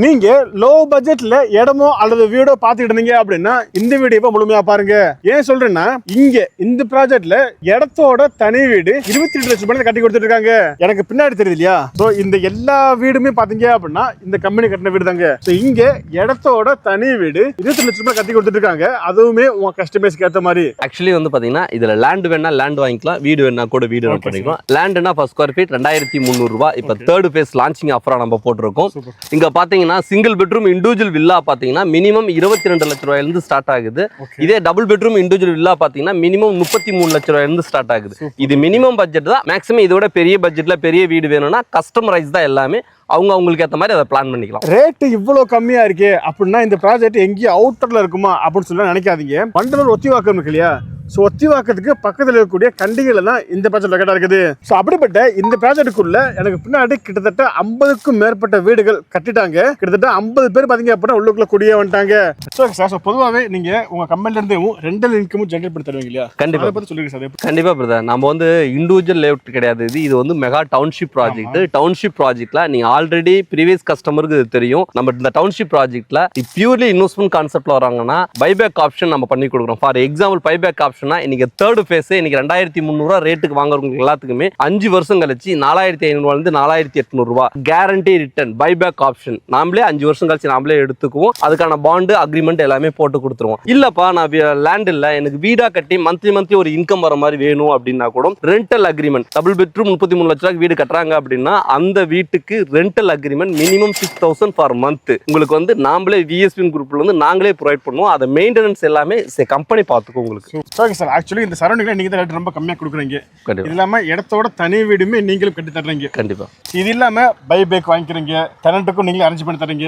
நீங்க லோ பட்ஜெட்ல இடமோ அல்லது வீடோ பாத்துக்கிட்டு இருந்தீங்க அப்படின்னா இந்த வீடியோவை முழுமையா பாருங்க. ஏன் சொல்றேன்னா இங்க இந்த ப்ராஜெக்ட்ல இடத்தோட தனி வீடு 22 லட்சம் ரூபாய் கட்டி கொடுத்துட்டு இருக்காங்க. எனக்கு பின்னாடி தெரியுது இல்லையா? சோ இந்த எல்லா வீடுமே பாத்தீங்க அப்படின்னா இந்த கம்பெனி கட்டின வீடு தாங்க. இங்க இடத்தோட தனி வீடு 22 லட்சம் ரூபாய் கட்டி கொடுத்துட்டு இருக்காங்க. அதுவுமே உங்க கஸ்டமைஸ்க்கு ஏத்த மாதிரி. ஆக்சுவலி வந்து பாத்தீங்கன்னா இதுல லேண்ட் வேணா லேண்ட் வாங்கிக்கலாம், வீடு வேணா கூட வீடு ரன் பண்ணிக்கலாம். லேண்ட்னா per square feet 2300 ரூபாய். இப்ப தேர்ட் ஃபேஸ் லான்ச்சிங் ஆஃபரா நம்ம போட்டுருக்கோம். இங்க பாத்தீங்கன்னா சிங்கிள் பெட்ரூம் இண்டிவிஜுவல் வில்லா பாத்தீங்கன்னா மினிமம் 22 லட்சம் ரூபாயில இருந்து ஸ்டார்ட் ஆகுது. இதே டபுள் பெட்ரூம் இண்டிவிஜுவல் வில்லா பாத்தீங்கன்னா மினிமம் 33 லட்சம் ரூபாயில இருந்து ஸ்டார்ட் ஆகுது. இது மினிமம் பட்ஜெட் தான். மேக்ஸிமம் இதோட பெரிய பட்ஜெட்ல பெரிய வீடு வேணும்னா கஸ்டமைஸ் தான் எல்லாமே. அவங்களுக்கு ஏற்ற மாதிரி அதை பிளான் பண்ணிக்கலாம். ரேட்டு இவ்வளவு கம்மியா இருக்கே அப்படின்னா இந்த ப்ராஜெக்ட் எங்கேயும் அவுட்டர்ல இருக்குமா அப்படின்னு சொல்லி நினைக்காதீங்க. வண்டலூர் ஒத்திவாக்கம் இருக்கு இல்லையா? ஸோ ஒத்திவாக்கத்துக்கு பக்கத்தில் இருக்கக்கூடிய கண்டிகையில தான் இந்த ப்ராஜெக்ட் லொக்கேட் இருக்குது. ஸோ அப்படிப்பட்ட இந்த ப்ராஜெக்டுக்குள்ள எனக்கு பின்னாடி கிட்டத்தட்ட 50க்கும் மேற்பட்ட வீடுகள் கட்டிட்டாங்க. கிட்டத்தட்ட 50 பேர் பார்த்தீங்க அப்படின்னா உள்ளுக்குள்ள குடியே வந்துட்டாங்க. ஸோ பொதுவாகவே நீங்க உங்க கம்பெனில இருந்து ரெண்டல் இன்கமும் ஜென்ரேட் பண்ணி தருவீங்க இல்லையா? கண்டிப்பா பத்தி சொல்லுங்க சார். கண்டிப்பா பிரதர், நம்ம வந்து இண்டிவிஜுவல் லேஅவுட் கிடையாது. இது வந்து மெகா டவுன்ஷிப் ப்ராஜெக்ட். டவுன்ஷிப் ப்ராஜெக்ட்ல நீங்க ஆல்ரெடி ப்ரீவியஸ் கஸ்டமருக்கு இது தெரியும். நம்ம இந்த டவுன்ஷிப் ப்ராஜெக்ட்ல பியூர்லி இன்வெஸ்ட்மெண்ட் கான்செப்ட்ல வராங்கன்னா பைபேக் ஆப்ஷன் நம்ம பண்ணி கொடுக்குறோம். ஃபார் எக்ஸாம்பிள் பைபேக் ஆப்ஷன் இன்னைக்கு தேர்ட் ஃபேஸ் இன்னைக்கு 2300 ரேட்டுக்கு வாங்குறவங்க எல்லாத்துக்குமே 5 வருஷம் கழிச்சு 4500 இருந்து 4800 ரூபாய் கேரண்டி ரிட்டர்ன் பைபேக் ஆப்ஷன். நாமளே 5 வருஷம் கழிச்சு நாமளே எடுத்துக்குவோம். அதுக்கான பாண்டு அக்ரிமெண்ட் எல்லாமே போட்டு கொடுத்துருவோம். இல்லப்பா நான் லேண்ட் இல்ல எனக்கு வீடா கட்டி மந்த்லி ஒரு இன்கம் வர மாதிரி வேணும் அப்படின்னா கூட ரெண்டல் அக்ரிமெண்ட். டபுள் பெட்ரூம் 33 லட்சம் ரூபாய்க்கு வீடு கட்டுறாங்க அப்படின்னா அந்த வீட்டுக்கு rental agreement minimum 6000 for month உங்களுக்கு வந்து நாமளே விஎஸ்பி குரூப்ல வந்து நாங்களே ப்ரொவைட் பண்ணுவோம். அதை மெயின்டெனன்ஸ் எல்லாமே கம்பெனி பார்த்துக்கும் உங்களுக்கு. ஓகே சார், ஆக்சுவலி இந்த சரௌண்டிங்ல நீங்க தான் ரேட் ரொம்ப கம்மியா கொடுக்குறீங்க. இது இல்லாம இடத்தோட தனி வீடுமே நீங்களும் கட்டி தர்றீங்க. கண்டிப்பா. இது இல்லாம பைபேக் வாங்கிக்கிறீங்க, டெனண்ட்டுக்கும் நீங்களே அரேஞ்ச் பண்ணி தரீங்க.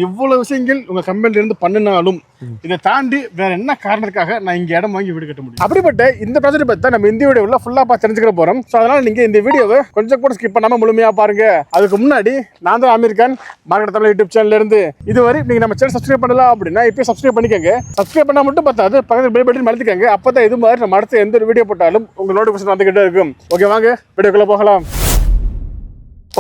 இவ்வளவு விஷயங்கள் உங்க கம்பெனில இருந்து பண்ணினாலும் இதை தாண்டி வேற என்ன காரணத்துக்காக நான் இங்க இடம் வாங்கி வீடு கட்ட முடியும்? அப்படிப்பட்ட இந்த ப்ராஜெக்ட் பத்தி நம்ம இந்த வீடியோல ஃபுல்லா தெரிஞ்சுக்க போறோம். ஸோ அதனால நீங்க இந்த வீடியோவை கொஞ்சம் கூட ஸ்கிப் பண்ணாம முழுமையா பாருங்க. அதுக்கு முன்னாடி நான் தான் அமீர் கான் மார்க்கெட் தமிழ் யூடியூப் சேனல்ல இருந்து இதுவரை நீங்க நம்ம சேனல் சப்ஸ்கிரைப் பண்ணலாம் அப்படின்னா இப்போ சப்ஸ்கிரைப் பண்ணிக்கோங்க. சப்ஸ்கிரைப் பண்ணா மட்டும் பார்த்தாது பக்கத்தில் பெல் பட்டன் அழுத்திக்கங்க. அப்பதான் இது மாதிரி நம்ம அடுத்த எந்த ஒரு வீடியோ போட்டாலும் உங்க நோட்டிபிகேஷன் வந்துகிட்டே இருக்கும். ஓகே, வாங்க வீடியோக்குள்ள போகலாம்.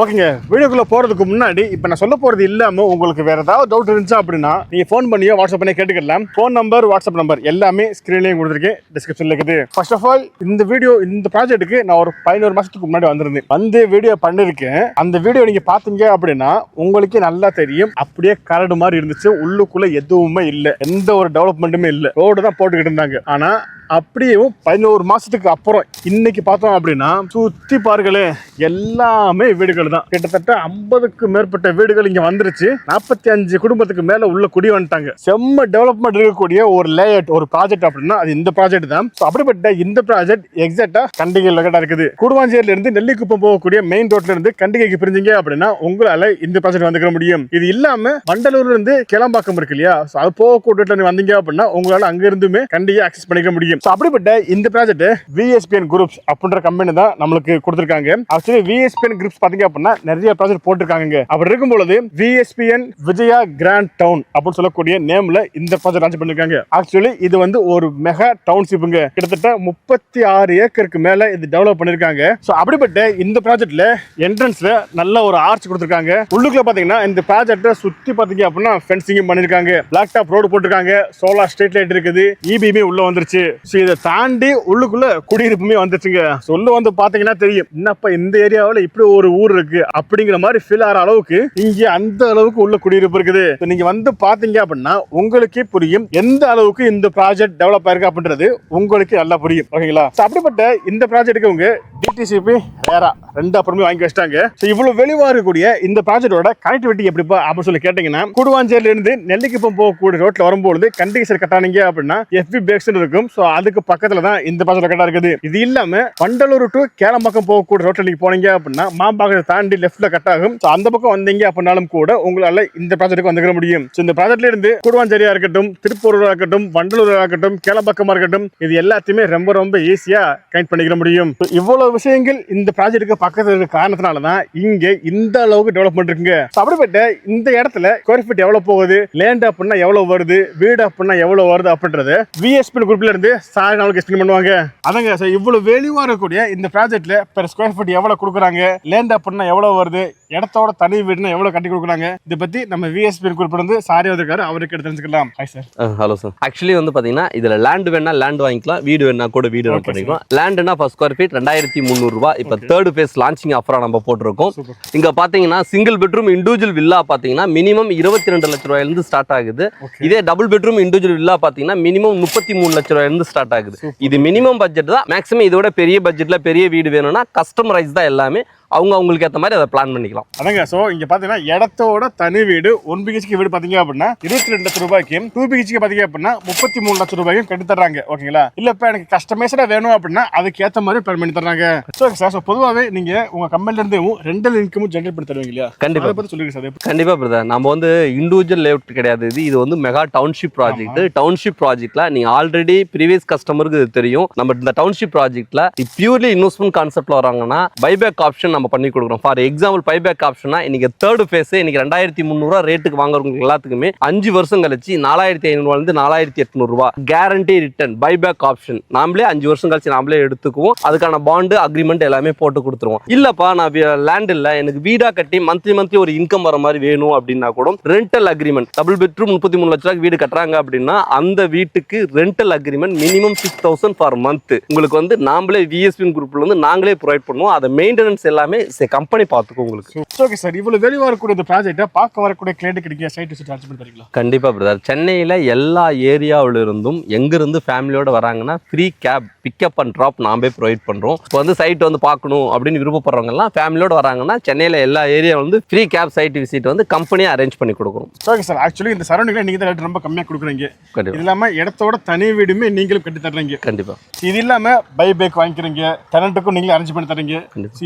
ஓகேங்க, வீடியோக்குள்ள போறதுக்கு முன்னாடி இப்ப நான் சொல்ல போறது இல்லாம உங்களுக்கு வேற ஏதாவது டவுட் இருந்துச்சா அப்படின்னா நீங்க ஃபோன் பண்ணியோ வாட்ஸ்அப் பண்ணி கேட்டுக்கலாம். ஃபோன் நம்பர் வாட்ஸ்அப் நம்பர் எல்லாமே ஸ்கிரீன்லயும் கொடுத்துருக்கேன், டிஸ்கிரிப்ஷன்ல இருக்குது. ஃபர்ஸ்ட் ஆஃப் ஆல் இந்த ப்ராஜெக்ட்டுக்கு நான் ஒரு 11 மாசத்துக்கு முன்னாடி வந்திருந்தேன். வந்து வீடியோ பண்ணிருக்கேன். அந்த வீடியோ நீங்க பாத்தீங்க அப்படின்னா உங்களுக்கே நல்லா தெரியும். அப்படியே கரடு மாதிரி இருந்துச்சு. உள்ளுக்குள்ள எதுவுமே இல்லை, எந்த ஒரு டெவலப்மெண்ட்டுமே இல்லை. ரோடு தான் போட்டுக்கிட்டு இருந்தாங்க. ஆனா அப்படியும் 11 மாசத்துக்கு அப்புறம் இன்னைக்கு பார்த்தோம் அப்படின்னா சுத்தி பாருங்களே எல்லாமே வீடுகள் தான். கிட்டத்தட்ட 50க்கு மேற்பட்ட வீடுகள் இங்க வந்துருச்சு. 45 குடும்பத்துக்கு மேல உள்ள குடி வந்துட்டாங்க. செம்ம டெவலப்மெண்ட் இருக்கக்கூடிய ஒரு லேஅவுட் ஒரு ப்ராஜெக்ட் அப்படின்னா அது இந்த ப்ராஜெக்ட் தான். அப்படிப்பட்ட இந்த ப்ராஜெக்ட் எக்ஸாக்டா கண்டிகை லொகேட்டா இருக்குது. கூடுவாஞ்சேரியில இருந்து நெல்லிக்குப்பம் போகக்கூடிய மெயின் ரோட்ல இருந்து கண்டிகைக்கு பிரிஞ்சீங்க அப்படின்னா உங்களால இந்த ப்ராஜெக்ட் வந்துக்க முடியும். இது இல்லாம வண்டலூர்ல இருந்து கிளம்பாக்கம் இருக்கு இல்லையா? அது போகக்கூடிய வந்தீங்க அப்படின்னா உங்களால அங்க இருந்துமே கண்டிகை ஆக்சஸ் பண்ணிக்க முடியும். அப்படிப்பட்ட இந்த ப்ராஜெக்ட் விஎஸ்பிஎன் குரூப்ஸ் அப்படின்ற கம்பெனி தான் நம்மளுக்கு கொடுத்திருக்காங்க. ஆக்சுவலி விஎஸ்பிஎன் குரூப்ஸ் பாத்தீங்க அப்படின்னா நிறைய ப்ராஜெக்ட் போட்டிருக்காங்க. அப்படி இருக்கும் பொழுது விஎஸ்பிஎன் விஜயா கிராண்ட் டவுன் அப்படின்னு சொல்லக்கூடிய நேம்ல இந்த ப்ராஜெக்ட் லான்ச் பண்ணிருக்காங்க. ஆக்சுவலி இது வந்து ஒரு மெகா டவுன்ஷிப்புங்க. கிட்டத்தட்ட 36 ஏக்கருக்கு மேல இது டெவலப் பண்ணிருக்காங்க. சோ அப்படிப்பட்ட இந்த ப்ராஜெக்ட்ல என்ட்ரன்ஸ்ல நல்ல ஒரு ஆர்ச் கொடுத்திருக்காங்க. உள்ளுக்குள்ள பாத்தீங்கன்னா இந்த ப்ராஜெக்ட சுத்தி பாத்தீங்க அப்படின்னா ஃபென்சிங் பண்ணிருக்காங்க. பிளாக் டாப் ரோடு போட்டிருக்காங்க. சோலார் ஸ்ட்ரீட் லைட் இருக்குது. இபிமே உள்ள வந்துருச்சு. இதை தாண்டி உள்ளுக்குள்ள குடியிருப்புமே வந்துச்சுங்க. சொல்ல வந்து பாத்தீங்கன்னா தெரியும், என்னப்பா இந்த ஏரியாவில் இப்படி ஒரு ஊர் இருக்கு அப்படிங்கிற மாதிரி ஃபீல் ஆகிற அளவுக்கு இங்க அந்த அளவுக்கு உள்ள குடியிருப்பு இருக்குது. நீங்க வந்து பாத்தீங்க அப்படின்னா உங்களுக்கே புரியும் எந்த அளவுக்கு இந்த ப்ராஜெக்ட் டெவலப் ஆயிருக்கு அப்படின்றது உங்களுக்கு நல்லா புரியும். ஓகேங்களா? அப்படிப்பட்ட இந்த ப்ராஜெக்ட்டுக்கு உங்க டிடிசிபி வேற 2 அப்புறமே வாங்கி வச்சிட்டாங்க. இவ்வளவு வெளிவா இருக்கக்கூடிய இந்த ப்ராஜெக்டோட கனெக்டிவிட்டி எப்படிப்பா அப்படின்னு சொல்லி கேட்டீங்கன்னா கூடுவாஞ்சேரியில இருந்து நெல்லிக்குப்பம் போகக்கூடிய ரோட்ல வரும்போது கண்டிகை கட்டானீங்க அப்படின்னா எஃபி பேக்ஸ் இருக்கும். அதுக்கு பக்கத்துல தான் இந்த ப்ராஜெக்ட் லொகேட்டா இருக்குது. இது இல்லாம வண்டலூர் டு கேளம்பாக்கம் போகக்கூடிய ரோட்ல நீங்க போனீங்க அப்படின்னா மாம்பாக்கத்தை தாண்டி லெஃப்ட்ல கட் ஆகும். அந்த பக்கம் வந்தீங்க அப்படின்னாலும் கூட உங்களால இந்த ப்ராஜெக்ட்டுக்கு வந்துக்க முடியும். இந்த ப்ராஜெக்ட்ல இருந்து கூடுவாஞ்சேரியா இருக்கட்டும், திருப்பூரூரா இருக்கட்டும், வண்டலூரா இருக்கட்டும், கேளம்பாக்கமா இருக்கட்டும், இது எல்லாத்தையுமே ரொம்ப ஈஸியா கனெக்ட் பண்ணிக்க முடியும். இவ்வளவு விஷயங்கள் இந்த ப்ராஜெக்ட்டுக்கு பக்கத்துல இருக்க காரணத்தினாலதான் இங்க இந்த அளவுக்கு டெவலப்மெண்ட் இருக்குங்க. அப்படிப்பட்ட இந்த இடத்துல ஸ்கொயர் ஃபீட் எவ்வளவு போகுது, லேண்ட் அப்படின்னா எவ்வளவு வருது, வீடு அப்படின்னா எவ்வளவு வருது அப்படின்றது விஎஸ்பி குரூப்ல இருந்து சார் நம்மளுக்கு எக்ஸ்பிளைன் பண்ணுவாங்க. அதங்க சார், இவ்வளவு வேல்யூவா இருக்கக்கூடிய இந்த ப்ராஜெக்ட்ல பெர் ஸ்கொயர் ஃபீட் எவ்வளவு கொடுக்குறாங்க, லேண்ட் அப்படின்னா எவ்வளவு வருது, இடத்தோட தனி வீடுனா எவ்வளவு கட்டி கொடுக்குறாங்க, இதை பத்தி நம்ம விஎஸ்பி குறிப்பிட்டு வந்து சாரி வந்திருக்காரு, அவருக்கு எடுத்து தெரிஞ்சுக்கலாம். Hi sir. Hello sir. Actually வந்து பாத்தீங்கன்னா இதுல லேண்ட் வேணா லேண்ட் வாங்கிக்கலாம், வீடு வேணா கூட வீடு ரன் பண்ணிக்கலாம். லேண்ட்னா ஃபர்ஸ்ட் ஸ்கொயர் ஃபீட் 2300 ரூபாய். இப்போ தேர்ட் ஃபேஸ் லான்ச்சிங் ஆஃபரா நம்ம போட்டிருக்கோம். இங்க பாத்தீங்கன்னா சிங்கிள் பெட்ரூம் இண்டிவிஜுவல் வில்லா பாத்தீங்கன்னா மினிமம் 22 லட்சம் ரூபாயில இருந்து ஸ்டார்ட் ஆகுது. இதே டபுள் பெட்ரூம் இண்டிவிஜுவல் வில்லா பாத்தீங்கன்னா மினிமம் 33 லட்சம் ரூபாயில இருந்து ஸ்டார்ட் ஆகுது. இது மினிமம் பட்ஜெட் தான். மேக்ஸிமம் இதோட பெரிய பட்ஜெட்ல பெரிய வீடு வேணும்னா கஸ்டமைஸ் தான் எல்லாமே, அவங்களுக்கு ஏற்ற மாதிரி அதை பிளான் பண்ணிக்கலாம். அதங்க ஸோ இங்க பாத்தீங்கன்னா இடத்தோட தனி வீடு 1 பிஹெச்கே வீடு பாத்தீங்க அப்படின்னா 22 லட்சம் ரூபாய்க்கும் 2 பிஹெச்கே பாத்தீங்க அப்படின்னா 33 லட்சம் ரூபாய்க்கும் கட்டி தர்றாங்க. ஓகேங்களா? இல்ல இப்ப எனக்கு கஸ்டமைஸ்டா வேணும் அப்படின்னா அதுக்கு ஏற்ற மாதிரி பிளான் பண்ணி தர்றாங்க. ஸோ சார், ஸோ பொதுவாகவே நீங்க உங்க கம்பெனில இருந்து ரெண்டல் இன்கமும் ஜென்ரேட் பண்ணி தருவீங்க இல்லையா? கண்டிப்பா. அதை பத்தி சொல்லுங்க சார். கண்டிப்பா பிரதர். நம்ம வந்து இண்டிவிஜுவல் லேஅவுட் கிடையாது, இது வந்து மெகா டவுன்ஷிப் ப்ராஜெக்ட். டவுன்ஷிப் ப்ராஜெக்ட்ல நீங்க ஆல்ரெடி ப்ரீவியஸ் கஸ்டமருக்கு இது தெரியும். நம்ம இந்த டவுன்ஷிப் ப்ராஜெக்ட்ல பியூர்லி இன்வெஸ்ட்மெண்ட் கான்செப்ட்ல வராங்கன்னா பைபேக் ஆப்ஷன் நம்ம பண்ணி கொடுக்குறோம். ஃபார் எக்ஸாம்பிள் பைபேக் ஆப்ஷனா இன்னைக்கு தேர்ட் ஃபேஸ் இன்னைக்கு 2300 ரேட்டுக்கு வாங்குறவங்க எல்லாத்துக்குமே 5 வருஷம் கழிச்சு 4500 இருந்து 4800 ரூபாய் கேரண்டி ரிட்டர்ன் பைபேக் ஆப்ஷன். நாமளே 5 வருஷம் கழிச்சு நாமளே எடுத்துக்குவோம். அதுக்கான பாண்டு அக்ரிமெண்ட் எல்லாமே போட்டு கொடுத்துருவோம். இல்லப்பா நான் லேண்ட் இல்ல, எனக்கு வீடா கட்டி மந்த்லி ஒரு இன்கம் வர மாதிரி வேணும் அப்படின்னா கூட ரெண்டல் அக்ரிமெண்ட். டபுள் பெட்ரூம் 33 லட்சம் ரூபாய்க்கு வீடு கட்டுறாங்க அப்படின்னா அந்த வீட்டுக்கு rental agreement minimum 6000 for month உங்களுக்கு வந்து நாமளே விஎஸ்பி குரூப்ல வந்து நாங்களே ப்ரொவைட் பண்ணுவோம். அதை மெயின்டெனன்ஸ் எல்லாமே கம்பெனி பார்த்துக்கோ உங்களுக்கு. ஓகே சார், இவ்வளவு வேல்யூவா இருக்கக்கூடிய இந்த ப்ராஜெக்ட்டை பார்க்க வரக்கூடிய கிளையண்ட் கிடைக்க சைட் விசிட் அரேஞ்ச் பண்ணி தரீங்களா? கண்டிப்பா பிரதர். சென்னையில எல்லா ஏரியாவில இருந்தும் எங்க இருந்து ஃபேமிலியோட வராங்கன்னா free cab pickup and drop நாமே ப்ரொவைட் பண்றோம். இப்போ வந்து சைட் வந்து பார்க்கணும் அப்படின்னு விருப்பப்படுறவங்க எல்லாம் ஃபேமிலியோட வராங்கன்னா சென்னையில எல்லா ஏரியா வந்து ஃப்ரீ கேப் சைட் விசிட் வந்து கம்பெனியா அரேஞ்ச் பண்ணி கொடுக்குறோம். ஓகே சார், ஆக்சுவலி இந்த சரௌண்டிங்ல நீங்க தான் ரேட் ரொம்ப கம்மியா கொடுக்குறீங்க. இது இல்லாம இடத்தோட தனி வீடுமே நீங்களும் கட்டி தர்றீங்க. கண்டிப்பா. இது இல்லாம பை பேக் வாங்கிக்கிறீங்க, டெனண்ட்டுக்கும் நீங்களே அரேஞ்ச் பண்ணி தரீங்க.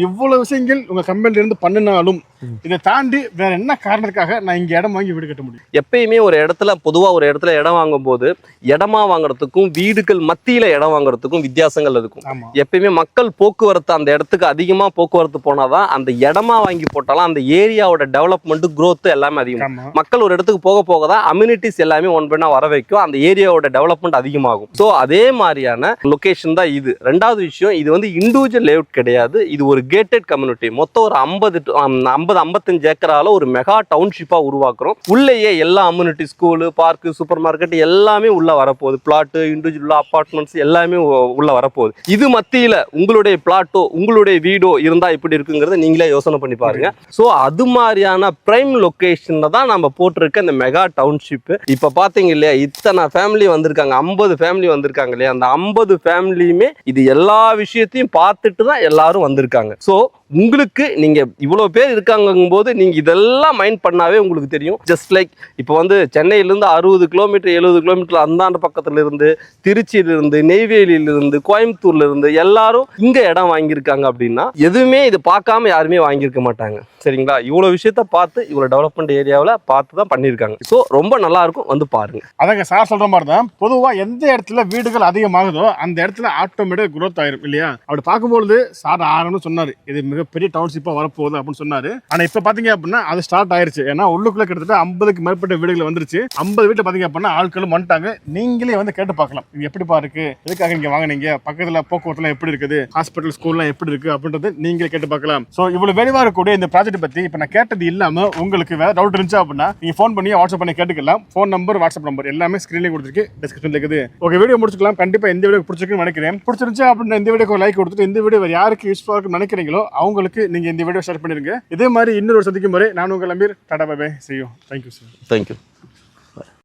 இவ்வளவு விஷயங்கள் உங்க கம்பெனில இருந்து பண்ணினாலும் இதை தாண்டி வேற என்ன காரணத்துக்காக நான் இங்க இடம் வாங்கி வீடு கட்ட முடியும்? எப்பயுமே ஒரு இடத்துல பொதுவா ஒரு இடத்துல இடம் வாங்கும் போது இடமா வாங்குறதுக்கும் வீடுகள் மத்தியில இடம் வாங்குறதுக்கும் வித்தியாசங்கள் இருக்கும். எப்பயுமே மக்கள் போக்குவரத்து அந்த இடத்துக்கு அதிகமா போக்குவரத்து போனாதான் அந்த இடமா வாங்கி போட்டாலும் அந்த ஏரியாவோட டெவலப்மெண்ட் growth எல்லாமே அதிகம். மக்கள் ஒரு இடத்துக்கு போக போக தான் அம்யூனிட்டிஸ் எல்லாமே ஒன் பண்ணா வர வைக்கும், அந்த ஏரியாவோட டெவலப்மெண்ட் அதிகமாகும். ஸோ அதே மாதிரியான லொகேஷன் தான் இது. ரெண்டாவது விஷயம், இது வந்து இண்டிவிஜுவல் லேஅவுட் கிடையாது, இது ஒரு கேட்டட் கம்யூனிட்டி. மொத்தம் ஒரு 55 ஏக்கரால ஒரு மெகா டவுன்ஷிப்பா உருவாக்குறோம். உள்ளேயே எல்லா amenity, school, park, super market எல்லாமே உள்ள வரப்போகுது. பிளாட்டு, இண்டிவிஜுவல் அபார்ட்மெண்ட்ஸ் எல்லாமே உள்ள வரப்போகுது. இது மத்தியில உங்களுடைய பிளாட்டோ உங்களுடைய வீடோ இருந்தா இப்படி இருக்குங்கிறத நீங்களே யோசனை பண்ணி பாருங்க. ஸோ அது மாதிரியான பிரைம் லொகேஷன்ல தான் நம்ம போட்டிருக்க இந்த மெகா டவுன்ஷிப். இப்ப பாத்தீங்க இல்லையா, இத்தனை ஃபேமிலி வந்திருக்காங்க, 50 ஃபேமிலி வந்திருக்காங்க இல்லையா, அந்த 50 ஃபேமிலியுமே இது எல்லா விஷயத்தையும் பார்த்துட்டு தான் எல்லாரும் வந்திருக்காங்க. ஸோ உங்களுக்கு நீங்க இவ்வளவு பேர் இருக்காங்கும் போது நீங்க இதெல்லாம் மைண்ட் பண்ணாவே உங்களுக்கு தெரியும். ஜஸ்ட் லைக் இப்போ வந்து சென்னையிலிருந்து 60 கிலோமீட்டர் 70 கிலோமீட்டர் அந்தாண்ட பக்கத்துல இருந்து, திருச்சியில இருந்து, நெய்வேலியில இருந்து, கோயம்புத்தூர்ல இருந்து எல்லாரும் இங்க இடம் வாங்கியிருக்காங்க அப்படின்னா எதுவுமே இது பார்க்காம யாருமே வாங்கியிருக்க மாட்டாங்க. சரிங்களா? இவ்வளவு விஷயத்த பார்த்து இவ்வளவு டெவலப்மெண்ட் ஏரியாவில் பார்த்து தான் பண்ணியிருக்காங்க. ஸோ ரொம்ப நல்லா இருக்கும், வந்து பாருங்க. அதங்க சார் சொல்ற மாதிரி தான், பொதுவா எந்த இடத்துல வீடுகள் அதிகமாகுதோ அந்த இடத்துல ஆட்டோமேட்டிக் growth ஆயிரும் இல்லையா? அப்படி பார்க்கும்போது சார் ஆரம்பம் சொன்னாரு இது மிகப்பெரிய டவுன்ஷிப்பா வரப்போகுது அப்படின்னு சொன்னாரு. ஆனா இப்ப பாத்தீங்க அப்படின்னா அது ஸ்டார்ட் ஆயிருச்சு. ஏன்னா உள்ளுக்குள்ள கிட்டத்தட்ட 50க்கு மேற்பட்ட வீடுகள் வந்துருச்சு. 50 வீட்டுல பாத்தீங்க அப்படின்னா ஆட்களும் வந்துட்டாங்க. நீங்களே வந்து கேட்டு பார்க்கலாம், இது எப்படிப்பா இருக்கு, எதுக்காக இங்க வாங்கினீங்க, பக்கத்துல போக்குவரத்துலாம் எப்படி இருக்குது, ஹாஸ்பிட்டல் ஸ்கூல்லாம் எப்படி இருக்கு அப்படின்றது நீங்களே கேட்டு பார்க்கலாம். ஸோ இவ்வளவு வேலைவா இருக்கக்கூடிய இந்த ப்ராஜெக்ட் பத்தி இப்ப நான் கேட்டது இல்லாம உங்களுக்கு வேற டவுட் இருந்துச்சு அப்படின்னா நீங்க ஃபோன் பண்ணி வாட்ஸ்அப் பண்ணி கேட்டுக்கலாம். ஃபோன் நம்பர், வாட்ஸ்அப் நம்பர் எல்லாமே ஸ்கிரீன்ல கொடுத்துருக்கு, டிஸ்கிரிப்ஷன்ல இருக்குது. ஓகே, வீடியோ முடிச்சுக்கலாம். கண்டிப்பா இந்த வீடியோ பிடிச்சிருக்குன்னு நினைக்கிறேன். பிடிச்சிருந்துச்சு அப்படின்னா இந்த வீடியோக்கு லைக் கொடுத்துட்டு இந்த வீடியோ யாருக்கு யூஸ்ஃபுல்லா இருக்குன்னு நினைக்கிறீங்களோ அவங்களுக்கு நீங்க இந்த வீடியோ ஷேர் பண்ணிருங்க. இதே மாதிரி இன்னொரு சந்திக்கும் முறை நான் உங்கள் Ameer. Tata bye bye, see you. Thank you sir. Thank you.